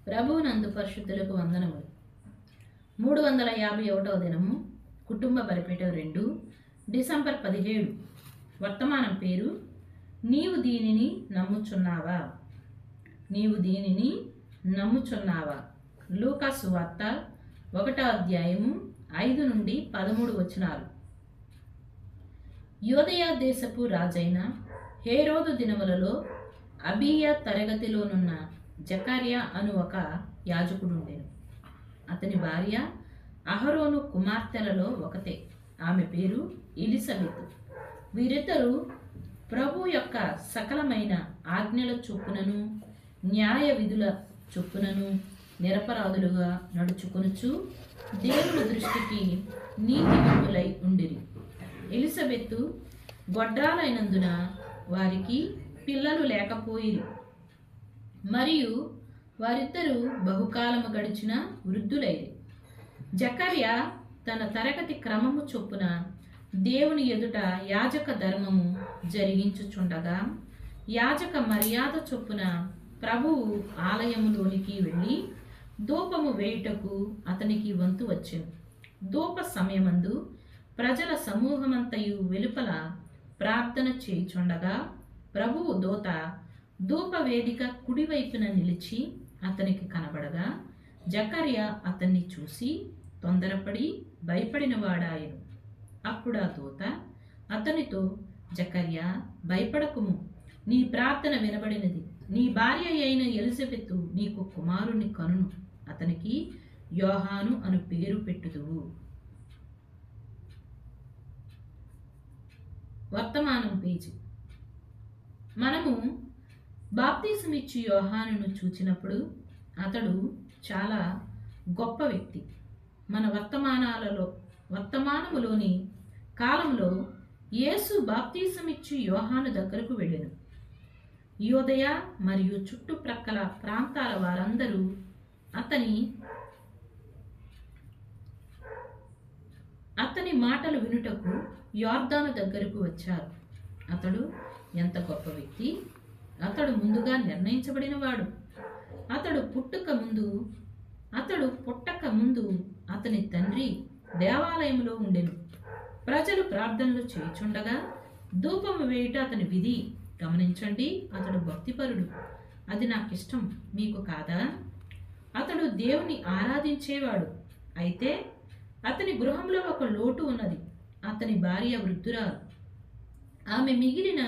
ప్రభువునందు పరిశుద్ధులకు వందనములు. 351వ దినము, కుటుంబ బలిపీఠం 2, డిసెంబర్ 17. వర్తమానం పేరు నీవు దీనిని నమ్ముచున్నావా? నీవు దీనిని నమ్ముచున్నావా? లూకా సువార్త 1వ అధ్యాయము 5 నుండి 13 వచనాలు. యూదయ దేశపు రాజైన హేరోదు దినములలో అబీయా తరగతిలోనున్న జకర్యా అను ఒక యాజకుడుండెను. అతని భార్య అహరోను కుమార్తెలలో ఒకతే. ఆమె పేరు ఎలిసబెతు. వీరిద్దరూ ప్రభు యొక్క సకలమైన ఆజ్ఞల చొప్పునను న్యాయ విధుల చొప్పునను నిరపరాధులుగా నడుచుకొనుచు దేవుని దృష్టికి నీతిమంతులై ఉండిరి. ఎలిసబెతు గొడ్రాలైనందున వారికి పిల్లలు లేకపోయిరి, మరియు వారిద్దరూ బహుకాలము గడిచిన వృద్ధులైరి. జకర్యా తన తరగతి క్రమము చొప్పున దేవుని ఎదుట యాజక ధర్మము జరిగించుచుండగా, యాజక మర్యాద చొప్పున ప్రభువు ఆలయములోనికి వెళ్ళి ధూపము వేయుటకు అతనికి వంతు వచ్చెను. ధూప సమయమందు ప్రజల సమూహమంతయు వెలుపల ప్రార్థన చేయుచుండగా, ప్రభువు దూత ధూప వేదిక కుడివైపున నిలిచి అతనికి కనబడగా, జకర్యా అతన్ని చూసి తొందరపడి భయపడిన వాడాయను. అప్పుడు ఆ దూత అతనితో, జకర్యా, భయపడకుము, నీ ప్రార్థన వినబడినది. నీ భార్య అయిన ఎలిజబెతు నీకు కుమారుని కనును. అతనికి యోహాను అను పేరు పెట్టుదువు. వర్తమానం పేజీ. మనము బాప్తిసమిచ్చు యోహానును చూచినప్పుడు అతడు చాలా గొప్ప వ్యక్తి. మన వర్తమానములోని కాలంలో యేసు బాప్తిసమిచ్చు యోహాను దగ్గరకు వెళ్ళెను. యూదయ మరియు చుట్టుప్రక్కల ప్రాంతాల వారందరూ అతని మాటలు వినుటకు యోర్దాను దగ్గరకు వచ్చారు. అతడు ఎంత గొప్ప వ్యక్తి! అతడు ముందుగా నిర్ణయించబడినవాడు. అతడు పుట్టక ముందు అతని తండ్రి దేవాలయంలో ఉండెను. ప్రజలు ప్రార్థనలు చేయుచుండగా ధూపము వేయుట అతని విధి. గమనించండి, అతడు భక్తిపరుడు. అది నాకిష్టం, మీకు కాదా? అతడు దేవుని ఆరాధించేవాడు. అయితే అతని గృహంలో ఒక లోటు ఉన్నది. అతని భార్య వృద్ధురాలు. ఆమె మిగిలిన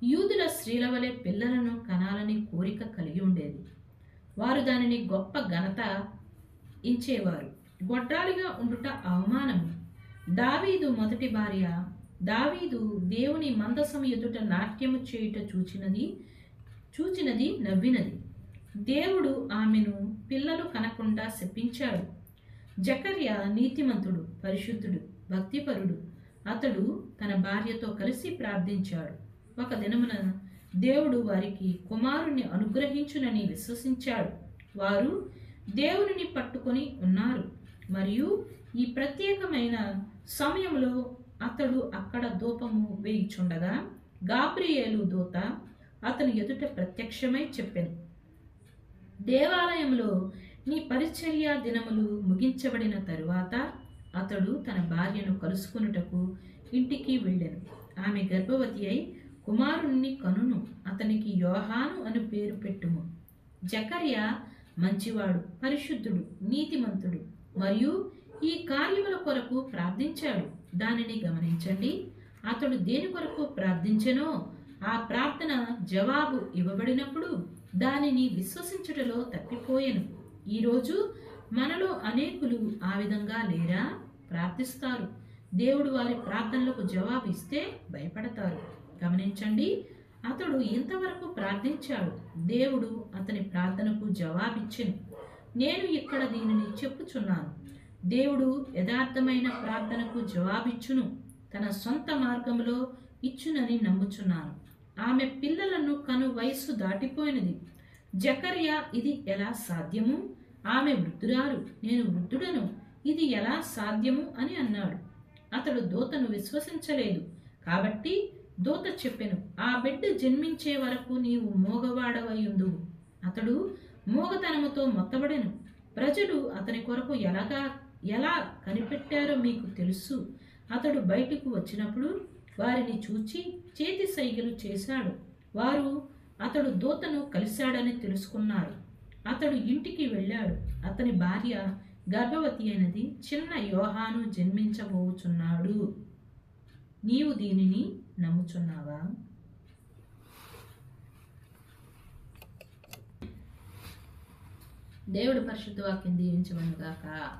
యూదుల స్త్రీల వలె పిల్లలను కనాలని కోరిక కలిగి ఉండేది. వారు దానిని గొప్ప ఘనత ఇచ్చేవారు. గొడ్రాలిగా ఉండుట అవమానం. దావీదు మొదటి భార్య. దావీదు దేవుని మందసం ఎదుట నాట్యము చేయుట చూచినది నవ్వినది. దేవుడు ఆమెను పిల్లలు కనకుండా శపించాడు. జకర్యా నీతిమంతుడు, పరిశుద్ధుడు, భక్తిపరుడు. అతడు తన భార్యతో కలిసి ప్రార్థించాడు. ఒక దినమున దేవుడు వారికి కుమారుణ్ణి అనుగ్రహించునని విశ్వసించాడు. వారు దేవునిని పట్టుకొని ఉన్నారు. మరియు ఈ ప్రత్యేకమైన సమయంలో అతడు అక్కడ ధూపము వేయుచుండగా గాబ్రియేలు దూత అతని ఎదుట ప్రత్యక్షమై చెప్పెను, దేవాలయంలో నీ పరిచర్య దినములు ముగించబడిన తరువాత అతడు తన భార్యను కలుసుకొనుటకు ఇంటికి వెళ్ళెను. ఆమె గర్భవతి అయి కుమారుణ్ణి కనును. అతనికి యోహాను అను పేరు పెట్టుము. జకర్యా మంచివాడు, పరిశుద్ధుడు, నీతిమంతుడు, మరియు ఈ కార్యముల కొరకు ప్రార్థించాడు. దానిని గమనించండి. అతడు దేని కొరకు ప్రార్థించెనో ఆ ప్రార్థన జవాబు ఇవ్వబడినప్పుడు దానిని విశ్వసించుటలో తప్పిపోయెను. ఈరోజు మనలో అనేకులు ఆ విధంగా లేరా? ప్రార్థిస్తారు. దేవుడు వారి ప్రార్థనలకు జవాబు ఇస్తే భయపడతారు. గమనించండి, అతడు ఇంతవరకు ప్రార్థించాడు. దేవుడు అతని ప్రార్థనకు జవాబిచ్చెను. నేను ఇక్కడ దీనిని చెప్పుచున్నాను. దేవుడు యథార్థమైన ప్రార్థనకు జవాబిచ్చును. తన సొంత మార్గంలో ఇచ్చునని నమ్ముచున్నాను. ఆమె పిల్లలను కను వయస్సు దాటిపోయినది. జకర్యా ఇది ఎలా సాధ్యము? ఆమె వృద్ధురాలు, నేను వృద్ధుడను, ఇది ఎలా సాధ్యము అని అన్నాడు. అతడు దూతను విశ్వసించలేదు. కాబట్టి దూత చెప్పెను, ఆ బిడ్డ జన్మించే వరకు నీవు మోగవాడవయుందువు. అతడు మూగతనముతో మొత్తబడెను. ప్రజలు అతని కొరకు ఎలా కనిపెట్టారో మీకు తెలుసు. అతడు బయటకు వచ్చినప్పుడు వారిని చూచి చేతి సైగలు చేశాడు. వారు అతడు దూతను కలిశాడని తెలుసుకున్నారు. అతడు ఇంటికి వెళ్ళాడు. అతని భార్య గర్భవతి అయినది. చిన్న యోహాను జన్మించబోచున్నాడు. నీవు దీనిని నమ్ముచున్నావా? దేవుడి పరిశుద్ధ వాక్యం దీవించబడును గాక.